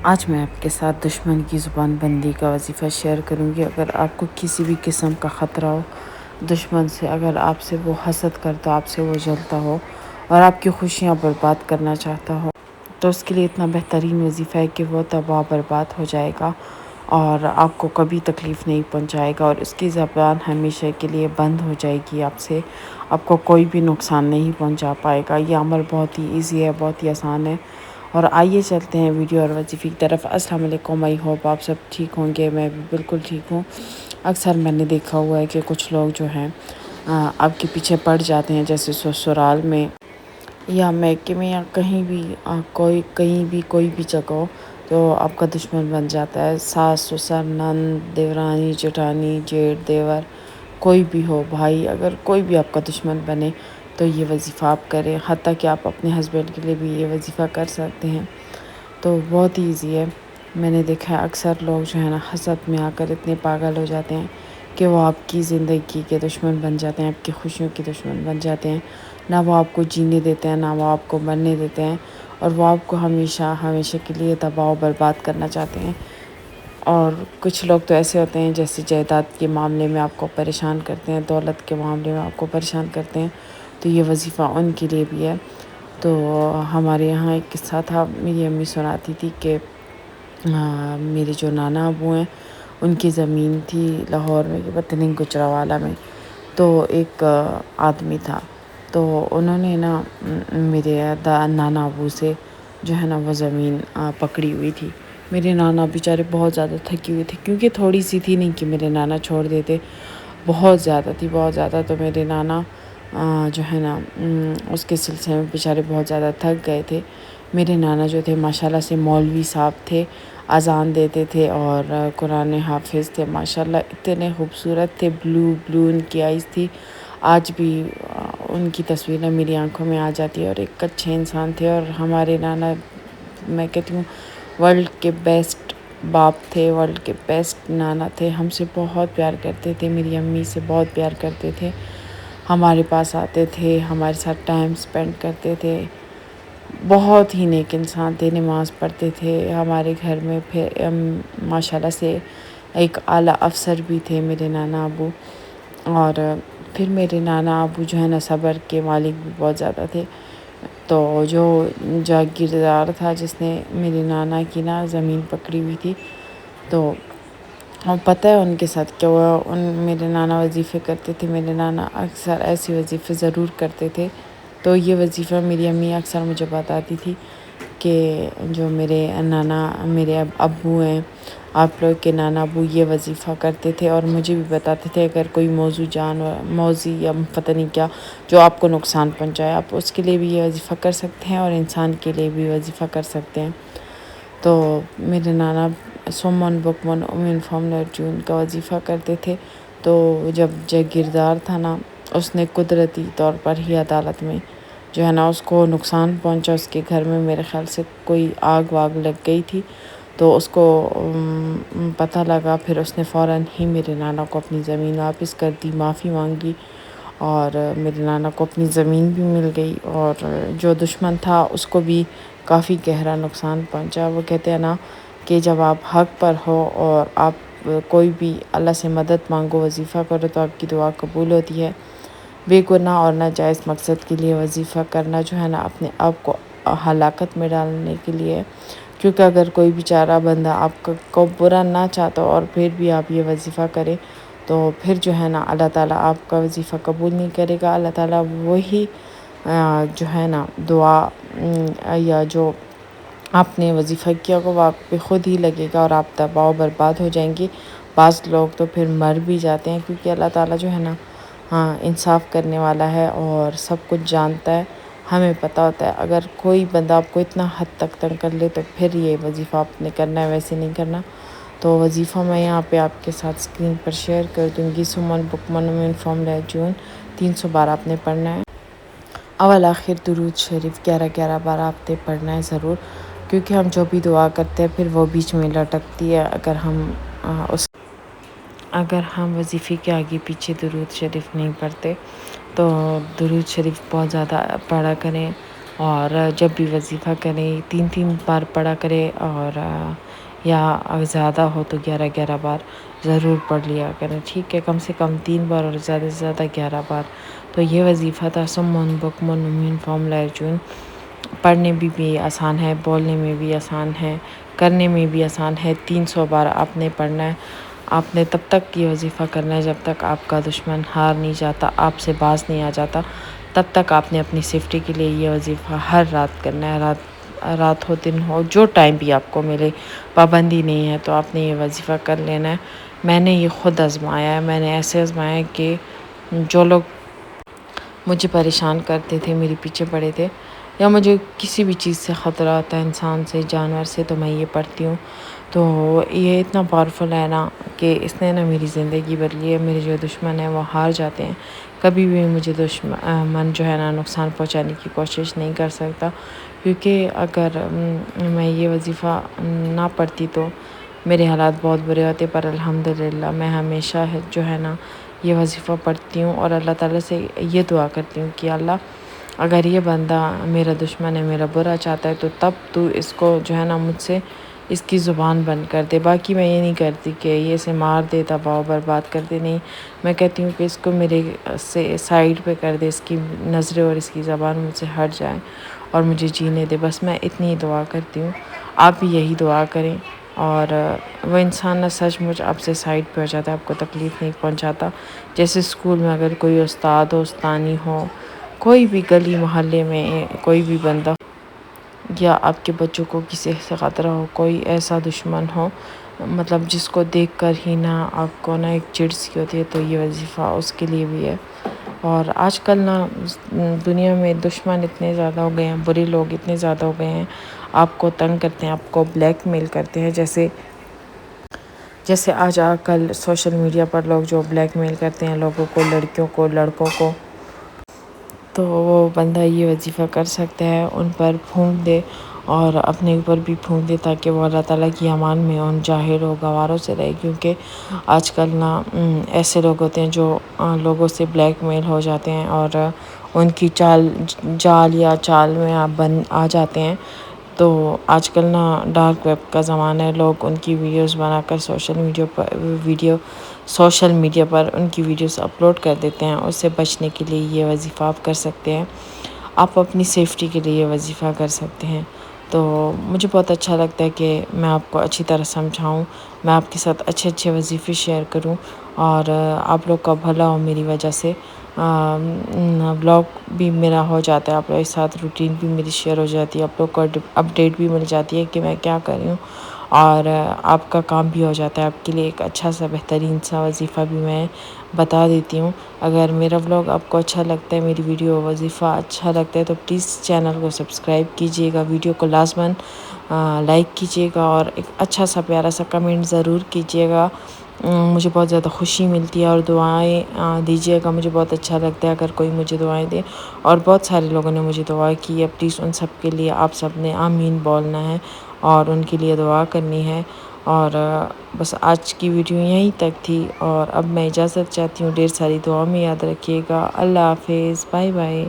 آج میں آپ کے ساتھ دشمن کی زبان بندی کا وظیفہ شیئر کروں گی۔ اگر آپ کو کسی بھی قسم کا خطرہ ہو دشمن سے، اگر آپ سے وہ حسد کرتا، آپ سے وہ جلتا ہو اور آپ کی خوشیاں برباد کرنا چاہتا ہو، تو اس کے لیے اتنا بہترین وظیفہ ہے کہ وہ تباہ برباد ہو جائے گا اور آپ کو کبھی تکلیف نہیں پہنچائے گا، اور اس کی زبان ہمیشہ کے لیے بند ہو جائے گی آپ سے۔ آپ کو کوئی بھی نقصان نہیں پہنچا پائے گا۔ یہ عمل بہت ہی ایزی ہے، بہت ہی آسان ہے۔ اور آئیے چلتے ہیں ویڈیو اور وظیفے کی طرف۔ السلام علیکم، آئی ہوپ آپ سب ٹھیک ہوں گے۔ میں بھی بالکل ٹھیک ہوں۔ اکثر میں نے دیکھا ہوا ہے کہ کچھ لوگ جو ہیں آپ کے پیچھے پڑ جاتے ہیں، جیسے سسرال میں یا میکے میں یا کہیں بھی کوئی بھی جگہ ہو تو آپ کا دشمن بن جاتا ہے۔ ساس، سسر، نند، دیورانی، جٹھانی، جیٹھ، دیور، کوئی بھی ہو، بھائی، اگر کوئی بھی آپ کا دشمن بنے تو یہ وظیفہ آپ کریں۔ حتیٰ کہ آپ اپنے ہسبینڈ کے لیے بھی یہ وظیفہ کر سکتے ہیں۔ تو بہت ایزی ہے۔ میں نے دیکھا ہے اکثر لوگ جو ہے نا حسد میں آ کر اتنے پاگل ہو جاتے ہیں کہ وہ آپ کی زندگی کے دشمن بن جاتے ہیں، آپ کی خوشیوں کے دشمن بن جاتے ہیں۔ نہ وہ آپ کو جینے دیتے ہیں، نہ وہ آپ کو مرنے دیتے ہیں، اور وہ آپ کو ہمیشہ کے لیے تباہ و برباد کرنا چاہتے ہیں۔ اور کچھ لوگ تو ایسے ہوتے ہیں جیسے جائیداد کے معاملے میں آپ کو پریشان کرتے ہیں، دولت کے معاملے میں آپ کو پریشان کرتے ہیں، تو یہ وظیفہ ان کے لیے بھی ہے۔ تو ہمارے یہاں ایک قصہ تھا، میری امی سناتی تھی کہ میرے جو نانا ابو ہیں ان کی زمین تھی لاہور میں، پتہ نہیں گجرانوالہ میں، تو ایک آدمی تھا، تو انہوں نے نا میرے نانا ابو سے جو ہے نا وہ زمین پکڑی ہوئی تھی۔ میرے نانا بیچارے بہت زیادہ تھکی ہوئے تھے، کیونکہ تھوڑی سی تھی نہیں کہ میرے نانا چھوڑ دیتے، بہت زیادہ تھی، بہت زیادہ۔ تو میرے نانا جو ہے نا اس کے سلسلے میں بیچارے بہت زیادہ تھک گئے تھے۔ میرے نانا جو تھے ماشاءاللہ سے مولوی صاحب تھے، اذان دیتے تھے اور قرآن حافظ تھے، ماشاءاللہ اتنے خوبصورت تھے، بلو ان کی آئیز تھی۔ آج بھی ان کی تصویریں میری آنکھوں میں آ جاتی ہے، اور ایک اچھے انسان تھے۔ اور ہمارے نانا، میں کہتی ہوں، ورلڈ کے بیسٹ باپ تھے، ورلڈ کے بیسٹ نانا تھے۔ ہم سے بہت پیار کرتے تھے، میری امی سے بہت پیار کرتے تھے، ہمارے پاس آتے تھے، ہمارے ساتھ ٹائم سپینڈ کرتے تھے، بہت ہی نیک انسان تھے، نماز پڑھتے تھے ہمارے گھر میں۔ پھر ماشاءاللہ سے ایک اعلیٰ افسر بھی تھے میرے نانا ابو۔ اور پھر میرے نانا ابو جو ہے نا صبر کے مالک بھی بہت زیادہ تھے۔ تو جو جاگیردار تھا جس نے میرے نانا کی نا زمین پکڑی ہوئی تھی، تو پتہ ہے ان کے ساتھ کیا ہوا؟ میرے نانا وظیفے کرتے تھے، میرے نانا اکثر ایسے وظیفے ضرور کرتے تھے۔ تو یہ وظیفہ میری امی اکثر مجھے بتاتی تھی کہ جو میرے ابو ہیں، آپ لوگ کے نانا ابو یہ وظیفہ کرتے تھے، اور مجھے بھی بتاتے تھے اگر کوئی موذی یا پتہ نہیں کیا جو آپ کو نقصان پہنچائے، آپ اس کے لیے بھی یہ وظیفہ کر سکتے ہیں، اور انسان کے لیے بھی وظیفہ کر سکتے ہیں۔ تو میرے نانا سمن بکمن امین فامل ارجون کا وظیفہ کرتے تھے۔ تو جب جاگیردار تھا نا، اس نے قدرتی طور پر ہی عدالت میں جو ہے نا اس کو نقصان پہنچا، اس کے گھر میں میرے خیال سے کوئی آگ واگ لگ گئی تھی، تو اس کو پتہ لگا، پھر اس نے فوراً ہی میرے نانا کو اپنی زمین واپس کر دی، معافی مانگی، اور میرے نانا کو اپنی زمین بھی مل گئی، اور جو دشمن تھا اس کو بھی کافی گہرا نقصان پہنچا۔ وہ کہتے ہیں نا کہ جب آپ حق پر ہو اور آپ کوئی بھی اللہ سے مدد مانگو، وظیفہ کرو، تو آپ کی دعا قبول ہوتی ہے۔ بے گناہ اور ناجائز مقصد کے لیے وظیفہ کرنا جو ہے نا اپنے آپ کو ہلاکت میں ڈالنے کے لیے، کیونکہ اگر کوئی بیچارہ بندہ آپ کو برا نہ چاہتا اور پھر بھی آپ یہ وظیفہ کریں، تو پھر جو ہے نا اللہ تعالیٰ آپ کا وظیفہ قبول نہیں کرے گا۔ اللہ تعالیٰ وہی جو ہے نا دعا یا جو آپ نے وظیفہ کیا وہ آپ پہ خود ہی لگے گا، اور آپ تباہ و برباد ہو جائیں گے۔ بعض لوگ تو پھر مر بھی جاتے ہیں، کیونکہ اللہ تعالیٰ جو ہے نا انصاف کرنے والا ہے اور سب کچھ جانتا ہے، ہمیں پتہ ہوتا ہے۔ اگر کوئی بندہ آپ کو اتنا حد تک تنگ کر لے تو پھر یہ وظیفہ آپ نے کرنا ہے، ویسے نہیں کرنا۔ تو وظیفہ میں یہاں پہ آپ کے ساتھ اسکرین پر شیئر کر دوں گی۔ سمن بکمن من فامل جون 300 بار آپ نے پڑھنا ہے۔ اول آخر درود شریف 11 بار آپ نے پڑھنا ہے ضرور، کیونکہ ہم جو بھی دعا کرتے ہیں پھر وہ بیچ میں لٹکتی ہے اگر ہم وظیفے کے آگے پیچھے درود شریف نہیں پڑھتے۔ تو درود شریف بہت زیادہ پڑھا کریں، اور جب بھی وظیفہ کریں 3 بار پڑھا کرے، اور یا اگر زیادہ ہو تو 11 بار ضرور پڑھ لیا کریں، ٹھیک ہے؟ کم سے کم 3 بار اور زیادہ سے زیادہ 11 بار۔ تو یہ وظیفہ تھا سمون بکمن امین فارمولا ارجن۔ پڑھنے بھی آسان ہے، بولنے میں بھی آسان ہے، کرنے میں بھی آسان ہے۔ 300 بار آپ نے پڑھنا ہے، آپ نے تب تک یہ وظیفہ کرنا ہے جب تک آپ کا دشمن ہار نہیں جاتا، آپ سے باز نہیں آ جاتا، تب تک آپ نے اپنی سیفٹی کے لیے یہ وظیفہ ہر رات کرنا ہے۔ رات ہو دن ہو، جو ٹائم بھی آپ کو ملے، پابندی نہیں ہے، تو آپ نے یہ وظیفہ کر لینا ہے۔ میں نے یہ خود آزمایا ہے، میں نے ایسے آزمایا ہے کہ جو لوگ مجھے پریشان کرتے تھے، میرے پیچھے پڑے تھے، یا مجھے کسی بھی چیز سے خطرہ ہوتا ہے، انسان سے، جانور سے، تو میں یہ پڑھتی ہوں۔ تو یہ اتنا پاورفل ہے نا کہ اس نے نا میری زندگی بدلی ہے۔ میرے جو دشمن ہیں وہ ہار جاتے ہیں، کبھی بھی مجھے دشمن جو ہے نا نقصان پہنچانے کی کوشش نہیں کر سکتا، کیونکہ اگر میں یہ وظیفہ نہ پڑھتی تو میرے حالات بہت برے ہوتے، پر الحمدللہ میں ہمیشہ جو ہے نا یہ وظیفہ پڑھتی ہوں، اور اللہ تعالیٰ سے یہ دعا کرتی ہوں کہ اللہ اگر یہ بندہ میرا دشمن ہے، میرا برا چاہتا ہے، تو تب تو اس کو جو ہے نا مجھ سے اس کی زبان بند کر دے۔ باقی میں یہ نہیں کرتی کہ یہ اسے مار دے، تباہ و برباد کر دے، نہیں، میں کہتی ہوں کہ اس کو میرے سے سائڈ پہ کر دے، اس کی نظریں اور اس کی زبان مجھ سے ہٹ جائیں اور مجھے جینے دے، بس میں اتنی ہی دعا کرتی ہوں۔ آپ بھی یہی دعا کریں، اور وہ انسان نہ سچ مچ آپ سے سائڈ پہ ہو جاتا ہے، آپ کو تکلیف نہیں پہنچاتا۔ جیسے اسکول میں اگر کوئی استاد ہو، استانی ہو، کوئی بھی گلی محلے میں کوئی بھی بندہ، یا آپ کے بچوں کو کسی سے خطرہ ہو، کوئی ایسا دشمن ہو مطلب جس کو دیکھ کر ہی نا آپ کو نا ایک چڑ سی ہوتی ہے، تو یہ وظیفہ اس کے لیے بھی ہے۔ اور آج کل نا دنیا میں دشمن اتنے زیادہ ہو گئے ہیں، برے لوگ اتنے زیادہ ہو گئے ہیں، آپ کو تنگ کرتے ہیں، آپ کو بلیک میل کرتے ہیں، جیسے آج کل سوشل میڈیا پر لوگ جو بلیک میل کرتے ہیں لوگوں کو، لڑکیوں کو، لڑکوں کو، تو وہ بندہ یہ وظیفہ کر سکتا ہے، ان پر پھونک دے اور اپنے اوپر بھی پھونک دے، تاکہ وہ اللہ تعالیٰ کی امان میں ان جاہل و گواروں سے رہے، کیونکہ آج کل نا ایسے لوگ ہوتے ہیں جو لوگوں سے بلیک میل ہو جاتے ہیں اور ان کی جال یا چال میں آ جاتے ہیں۔ تو آج کل نا ڈارک ویب کا زمانہ ہے، لوگ ان کی ویڈیوز بنا کر سوشل میڈیا پر ان کی ویڈیوز اپلوڈ کر دیتے ہیں۔ اس سے بچنے کے لیے یہ وظیفہ آپ کر سکتے ہیں، آپ اپنی سیفٹی کے لیے یہ وظیفہ کر سکتے ہیں۔ تو مجھے بہت اچھا لگتا ہے کہ میں آپ کو اچھی طرح سمجھاؤں، میں آپ کے ساتھ اچھے وظیفے شیئر کروں، اور آپ لوگ کا بھلا ہو میری وجہ سے۔ بلاگ بھی میرا ہو جاتا ہے، آپ لوگ کے ساتھ روٹین بھی میری شیئر ہو جاتی ہے، آپ لوگ کو اپڈیٹ بھی مل جاتی ہے کہ میں کیا کر رہی ہوں، اور آپ کا کام بھی ہو جاتا ہے، آپ کے لیے ایک اچھا سا بہترین سا وظیفہ بھی میں بتا دیتی ہوں۔ اگر میرا ولاگ آپ کو اچھا لگتا ہے، میری ویڈیو وظیفہ اچھا لگتا ہے، تو پلیز چینل کو سبسکرائب کیجیے گا، ویڈیو کو لازماً لائک کیجیے گا، اور ایک اچھا سا پیارا سا کمنٹ ضرور کیجیے گا، مجھے بہت زیادہ خوشی ملتی ہے، اور دعائیں دیجیے گا، مجھے بہت اچھا لگتا ہے اگر کوئی مجھے دعائیں دے، اور بہت سارے لوگوں نے مجھے دعا کی ہے، پلیز ان سب کے لیے آپ سب نے آمین بولنا ہے اور ان کے لیے دعا کرنی ہے۔ اور بس آج کی ویڈیو یہیں تک تھی، اور اب میں اجازت چاہتی ہوں، ڈھیر ساری دعا میں یاد رکھیے گا۔ اللہ حافظ، بائے بائے۔